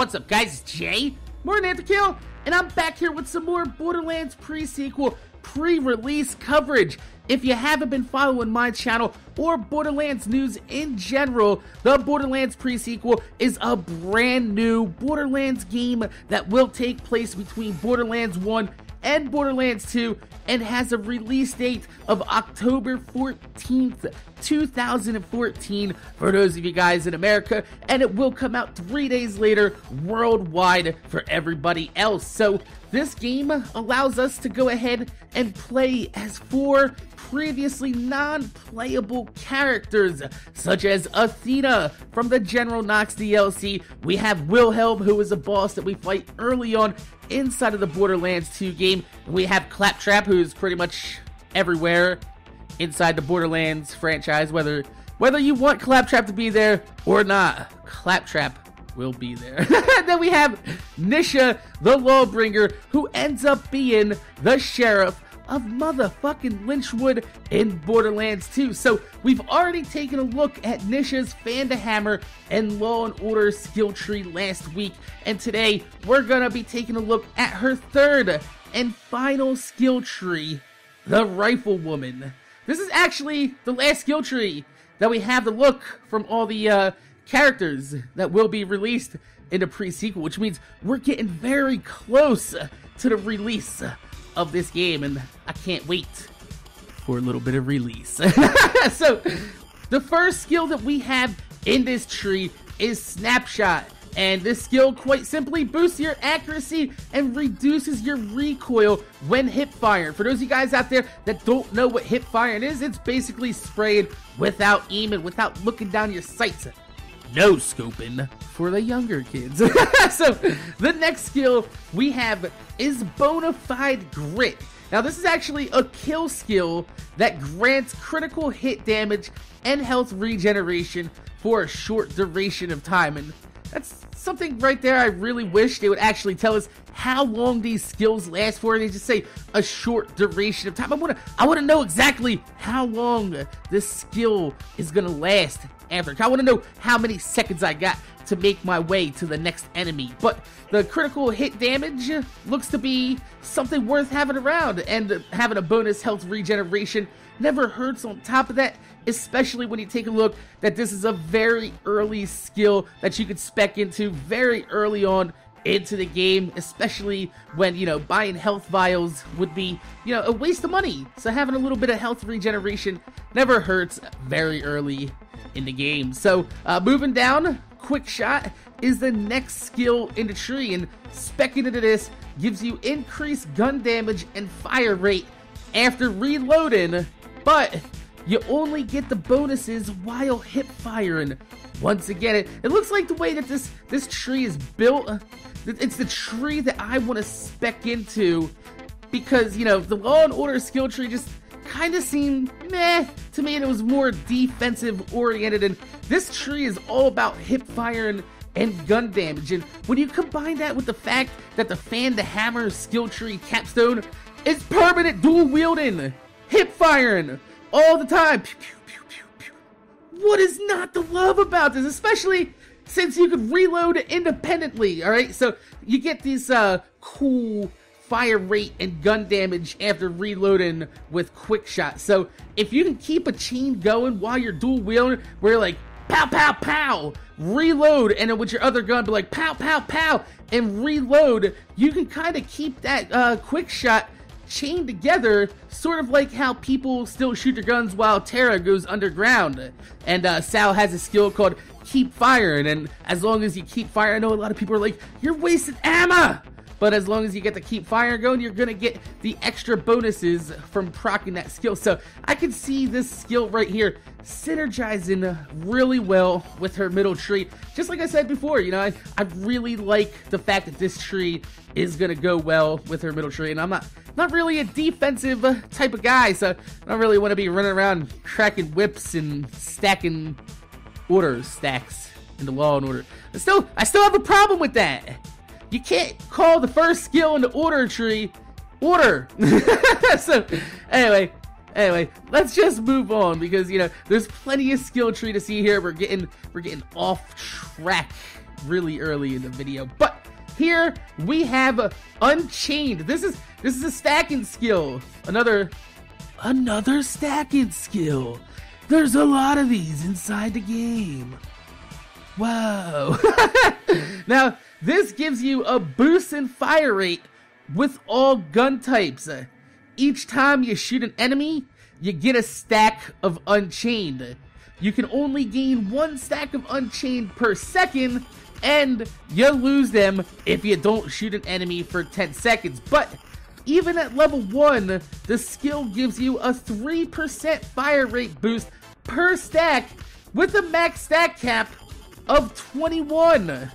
What's up, guys? It's Jay, MorninAfterKill, and I'm back here with some more Borderlands pre-sequel pre-release coverage. If you haven't been following my channel or Borderlands news in general, the Borderlands pre-sequel is a brand new Borderlands game that will take place between Borderlands 1 and Borderlands 2 and has a release date of October 14th, 2014 for those of you guys in America, and it will come out 3 days later worldwide for everybody else. So this game allows us to go ahead and play as 4 previously non-playable characters, such as Athena from the General Knox DLC. We have Wilhelm, who is a boss that we fight early on inside of the Borderlands 2 game. We have Claptrap, who's pretty much everywhere inside the Borderlands franchise, whether you want Claptrap to be there or not, Claptrap will be there. Then we have Nisha, the Lawbringer, who ends up being the sheriff of motherfucking Lynchwood in Borderlands 2. So we've already taken a look at Nisha's Fan to Hammer and Law and Order skill tree last week, and today we're gonna be taking a look at her third and final skill tree, the Riflewoman. This is actually the last skill tree that we have to look from all the characters that will be released in the pre-sequel, which means we're getting very close to the release of this game, and I can't wait for a little bit of release. So the first skill that we have in this tree is Snapshot, and this skill quite simply boosts your accuracy and reduces your recoil when hip firing. For those of you guys out there that don't know what hip firing is, it's basically spraying without aiming, without looking down your sights. No scoping for the younger kids. So the next skill we have is Bonafide Grit. Now this is actually a kill skill that grants critical hit damage and health regeneration for a short duration of time, and that's something right there I really wish they would actually tell us how long these skills last for. They just say a short duration of time. I wanna know exactly how long this skill is gonna last after. I wanna know how many seconds I got to make my way to the next enemy. But the critical hit damage looks to be something worth having around, and having a bonus health regeneration never hurts on top of that, especially when you take a look that this is a very early skill that you could spec into very early on into the game, especially when, you know, buying health vials would be, you know, a waste of money. So having a little bit of health regeneration never hurts very early in the game. So moving down, Quick Shot is the next skill in the tree, and speccing into this gives you increased gun damage and fire rate after reloading, but you only get the bonuses while hip firing. Once again, it looks like the way that this tree is built, it's the tree that I want to spec into, because, you know, the Law and Order skill tree just kind of seemed meh to me, and it was more defensive oriented, and this tree is all about hip firing and gun damage. And when you combine that with the fact that the Fan to Hammer skill tree capstone is permanent dual wielding, hip firing all the time, pew, pew, pew, pew, pew. What is not to love about this, especially since you could reload independently? All right, so you get these cool fire rate and gun damage after reloading with Quick Shot. So if you can keep a chain going while you're dual wielding, where you're like pow pow pow, reload, and then with your other gun be like pow pow pow and reload, you can kind of keep that Quick Shot chained together, sort of like how people still shoot their guns while Tara goes underground. And Sal has a skill called Keep Firing, and as long as you keep firing, I know a lot of people are like, you're wasting ammo, but as long as you get to keep firing going, you're gonna get the extra bonuses from proccing that skill. So I can see this skill right here synergizing really well with her middle tree. Just like I said before, you know, I really like the fact that this tree is gonna go well with her middle tree, and I'm not really a defensive type of guy, so I don't really want to be running around cracking whips and stacking order stacks in the Law and Order. I still have a problem with that. You can't call the first skill in the order tree order. So anyway, let's just move on, because, you know, there's plenty of skill tree to see here. We're getting off track really early in the video. But here we have Unchained. This is a stacking skill. Another stacking skill. There's a lot of these inside the game. Whoa. Now, this gives you a boost in fire rate with all gun types. Each time you shoot an enemy, you get a stack of Unchained. You can only gain 1 stack of Unchained per second, and you lose them if you don't shoot an enemy for 10 seconds. But even at level 1, the skill gives you a 3% fire rate boost per stack with a max stack cap of 21.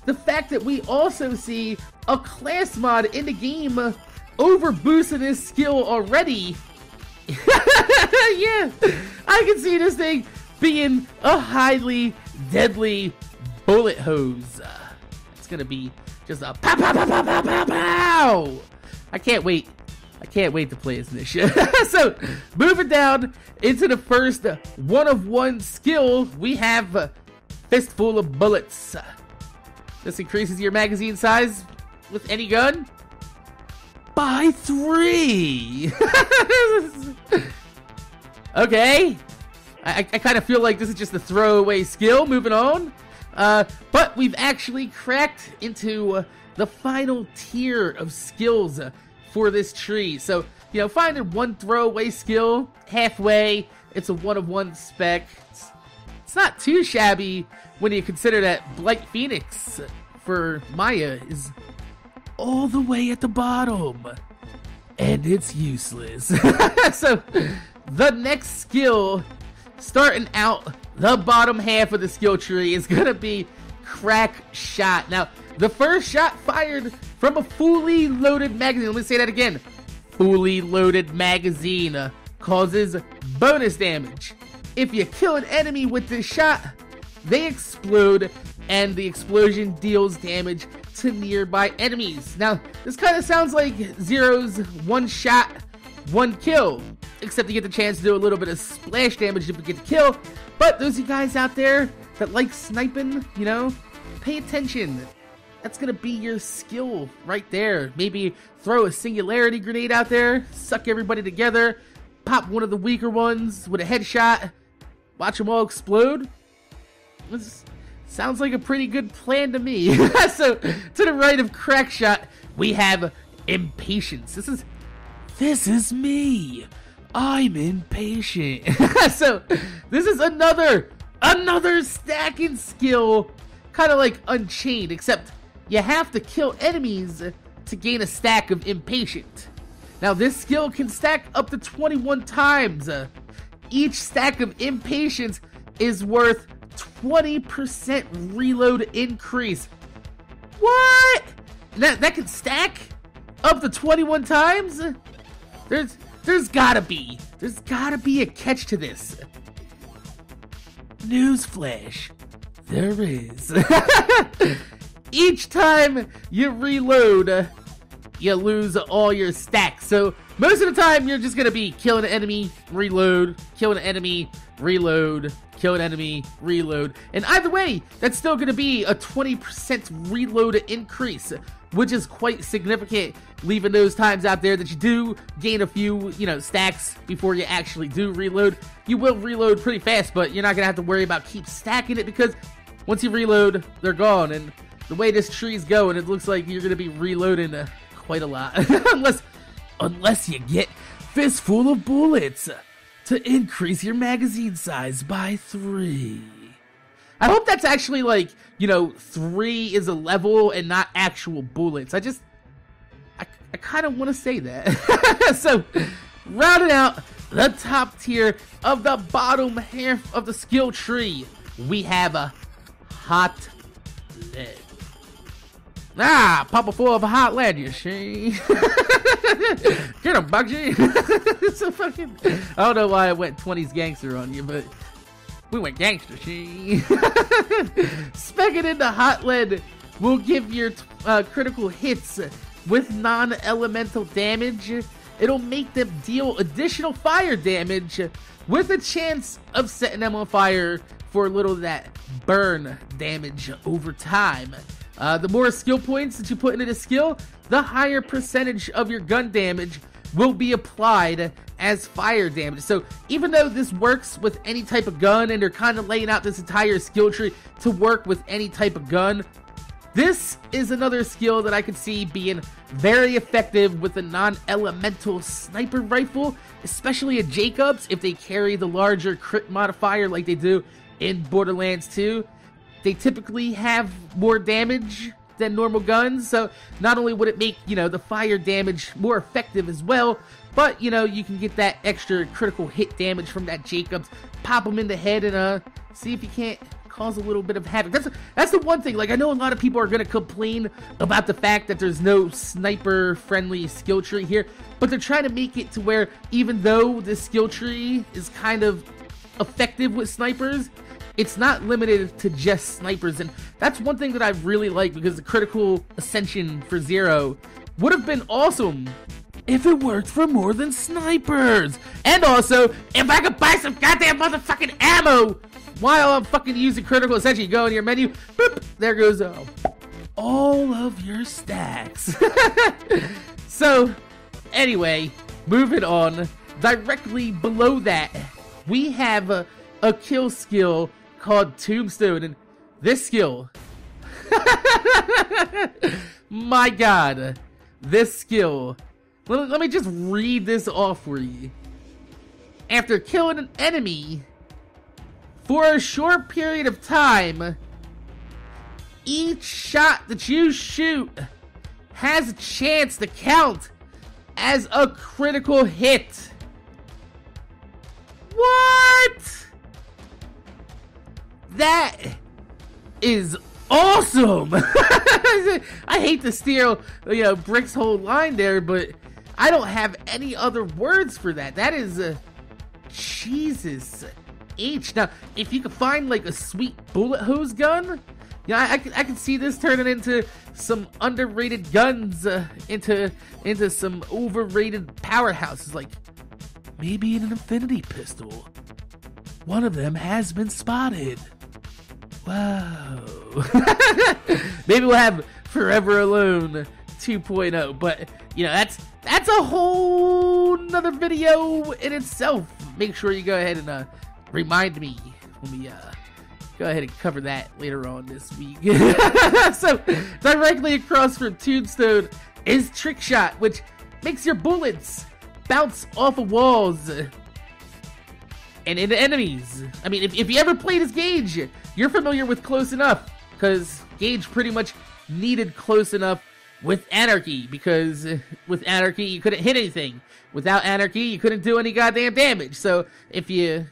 The fact that we also see a class mod in the game overboosting this skill already. Yeah, I can see this thing being a highly deadly bullet hose. It's gonna be just a pow pow pow pow pow pow pow. I can't wait to play as this shit. So, moving down into the first one-of-one skill, we have Fistful of Bullets. This increases your magazine size with any gun by 3. Okay. I kind of feel like this is just a throwaway skill. Moving on. But we've actually cracked into the final tier of skills for this tree. So, you know, finding one throwaway skill halfway, it's a one-of-one spec. It's not too shabby when you consider that Blight Phoenix for Maya is all the way at the bottom. And it's useless. So, the next skill, starting out the bottom half of the skill tree, is going to be Crack Shot. Now, the first shot fired from a fully loaded magazine. Let me say that again. Fully loaded magazine causes bonus damage. If you kill an enemy with this shot, they explode, and the explosion deals damage to nearby enemies. Now, this kind of sounds like Zero's one shot, one kill, except you get the chance to do a little bit of splash damage if you get the kill. But those of you guys out there that like sniping, you know, pay attention. That's gonna be your skill right there. Maybe throw a singularity grenade out there, suck everybody together, pop one of the weaker ones with a headshot, watch them all explode. This sounds like a pretty good plan to me. So, to the right of Crack Shot, we have Impatience. This is me. I'm impatient. So, this is another stacking skill, kind of like Unchained, except you have to kill enemies to gain a stack of Impatient. Now, this skill can stack up to 21 times. Each stack of Impatience is worth 20% reload increase. What? That can stack up to 21 times? There's gotta be a catch to this. Newsflash, there is. Each time you reload, you lose all your stacks. So most of the time, you're just gonna be killing an enemy, reload, kill an enemy, reload, kill an enemy, reload. And either way, that's still gonna be a 20% reload increase, which is quite significant, leaving those times out there that you do gain a few, you know, stacks before you actually do reload. You will reload pretty fast, but you're not gonna have to worry about keep stacking it, because once you reload, they're gone. And the way this tree's going, it looks like you're gonna be reloading quite a lot. Unless you get Fistful of Bullets to increase your magazine size by 3. I hope that's actually like, you know, 3 is a level and not actual bullets. I kind of want to say that. So, rounding out the top tier of the bottom half of the skill tree, we have a Hot Lead. Pop a full of a hot lead, you see. Get him, Bugsy. It's a fucking... I don't know why I went 20s gangster on you, but we went gangster, see. Specking into Hot Lead will give your critical hits with non-elemental damage. It'll make them deal additional fire damage with a chance of setting them on fire for a little of that burn damage over time. The more skill points that you put into the skill, the higher percentage of your gun damage will be applied as fire damage. So even though this works with any type of gun, and they're kind of laying out this entire skill tree to work with any type of gun, this is another skill that I could see being very effective with a non-elemental sniper rifle, especially a Jacobs if they carry the larger crit modifier like they do in Borderlands 2. They typically have more damage than normal guns, so not only would it make, the fire damage more effective as well, but, you can get that extra critical hit damage from that Jacobs, pop them in the head, and, see if you can't cause a little bit of havoc. That's the one thing, like, I know a lot of people are gonna complain about the fact that there's no sniper-friendly skill tree here, but they're trying to make it to where, even though this skill tree is kind of effective with snipers, it's not limited to just snipers, and that's one thing that I really like, because the critical ascension for Zero would have been awesome if it worked for more than snipers. And also, if I could buy some goddamn motherfucking ammo while I'm fucking using critical ascension. You go in your menu, boop, there goes all of your stacks. So, anyway, moving on, directly below that, we have a kill skill called Tombstone, and this skill, my god, this skill, let me just read this off for you. After killing an enemy for a short period of time, each shot that you shoot has a chance to count as a critical hit. What? That is awesome. I hate to steal, Brick's whole line there, but I don't have any other words for that. That is Jesus H. Now, if you could find like a sweet bullet hose gun, I can see this turning into some underrated guns, into some overrated powerhouses, like maybe an infinity pistol. One of them has been spotted. Wow. Maybe we'll have Forever Alone 2.0, but that's a whole nother video in itself. Make sure you go ahead and remind me when we go ahead and cover that later on this week. So directly across from Tombstone is Trick Shot, which makes your bullets bounce off of walls and into enemies. I mean, if you ever played as Gage, you're familiar with Close Enough, because Gage pretty much needed Close Enough with Anarchy, because with Anarchy you couldn't hit anything. Without Anarchy you couldn't do any goddamn damage. So if you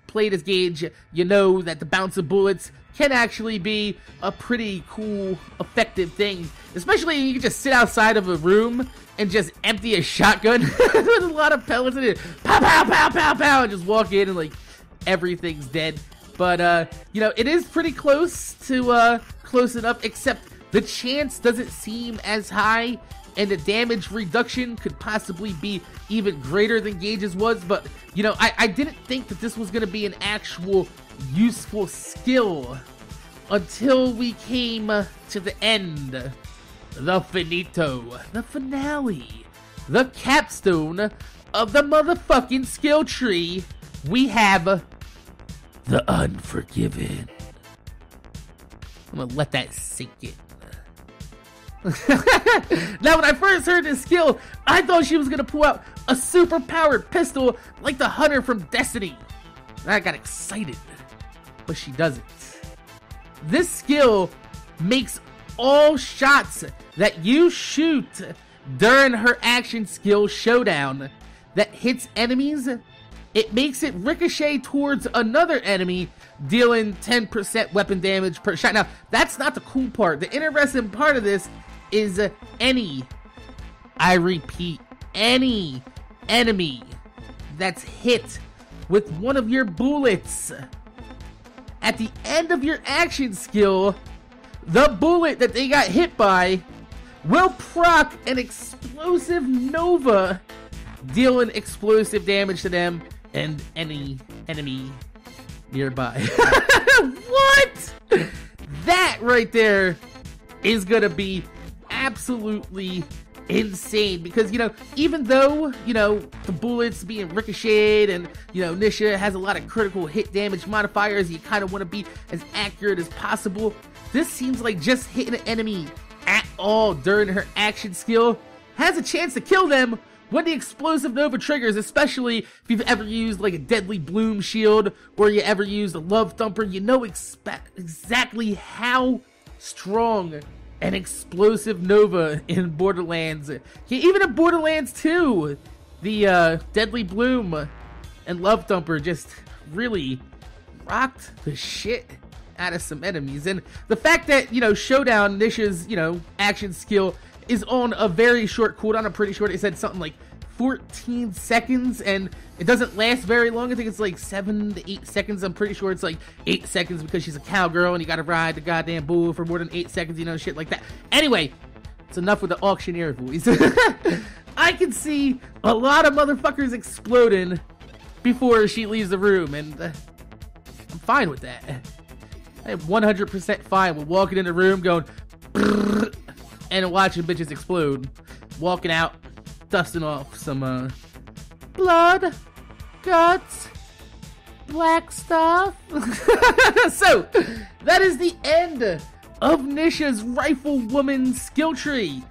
played as Gage, you know that the bounce of bullets can actually be a pretty cool, effective thing. Especially you can just sit outside of a room and just empty a shotgun with a lot of pellets in it. Pow, pow, pow, pow, pow, and just walk in and like everything's dead. But it is pretty close to Close Enough, except the chance doesn't seem as high, and the damage reduction could possibly be even greater than Gage's was. But I didn't think that this was going to be an actual useful skill until we came to the end, the finito, the finale, the capstone of the motherfucking skill tree. We have the Unforgiven. I'm gonna let that sink in. Now, when I first heard this skill, I thought she was gonna pull out a super powered pistol like the Hunter from Destiny. I got excited, but she doesn't. This skill makes all shots that you shoot during her action skill showdown that hits enemies, it makes it ricochet towards another enemy, dealing 10% weapon damage per shot. Now, that's not the cool part. The interesting part of this is I repeat, any enemy that's hit with one of your bullets at the end of your action skill, the bullet that they got hit by will proc an explosive nova, dealing explosive damage to them and any enemy nearby. What? That right there is gonna be absolutely insane, because, you know, even though, you know, the bullets being ricocheted and, you know, Nisha has a lot of critical hit damage modifiers, you kind of want to be as accurate as possible. This seems like just hitting an enemy at all during her action skill has a chance to kill them when the explosive Nova triggers, especially if you've ever used like a Deadly Bloom shield or you ever used a Love Thumper. You know exactly how strong an explosive Nova in Borderlands. Even in Borderlands 2, the Deadly Bloom and Love Thumper just really rocked the shit out of some enemies. And the fact that, you know, Showdown, Nisha's, you know, action skill is on a very short cooldown. I'm pretty sure it said something like 14 seconds, and it doesn't last very long. I think it's like 7 to 8 seconds. I'm pretty sure it's like 8 seconds because she's a cowgirl and you gotta ride the goddamn bull for more than 8 seconds, you know, shit like that. Anyway, it's enough with the auctioneer voice. I can see a lot of motherfuckers exploding before she leaves the room, and I'm fine with that. I am 100% fine with walking in the room going and watching bitches explode, walking out, dusting off some blood, guts, black stuff. So that is the end of Nisha's Riflewoman skill tree,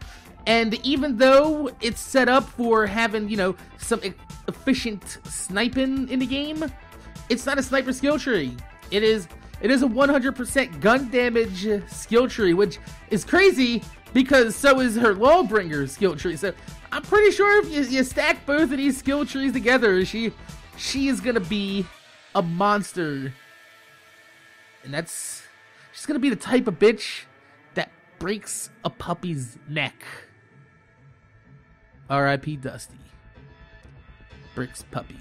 and even though it's set up for having, you know, some efficient sniping in the game, it's not a sniper skill tree. It is a 100% gun damage skill tree, which is crazy because so is her Lawbringer skill tree. So I'm pretty sure if you stack both of these skill trees together, she is gonna be a monster. And she's gonna be the type of bitch that breaks a puppy's neck. R.I.P. Dusty. Breaks puppy.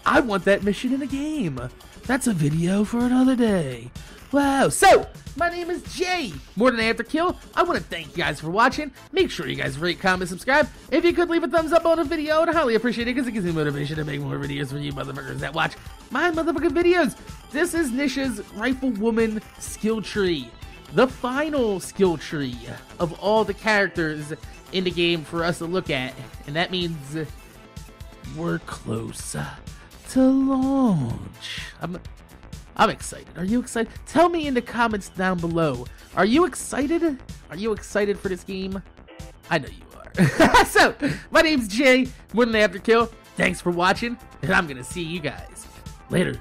I want that mission in a game. That's a video for another day. Wow. So, my name is Jay, MorninAfterKill. I want to thank you guys for watching. Make sure you guys rate, comment, subscribe. If you could leave a thumbs up on the video, I'd highly appreciate it because it gives me motivation to make more videos for you motherfuckers that watch my motherfucking videos. This is Nisha's Riflewoman skill tree. The final skill tree of all the characters in the game for us to look at. And that means we're close to launch. I'm excited. Are you excited? Tell me in the comments down below. Are you excited? Are you excited for this game? I know you are. So, my name's Jay, MorninAfterKill. Thanks for watching, and I'm gonna see you guys later.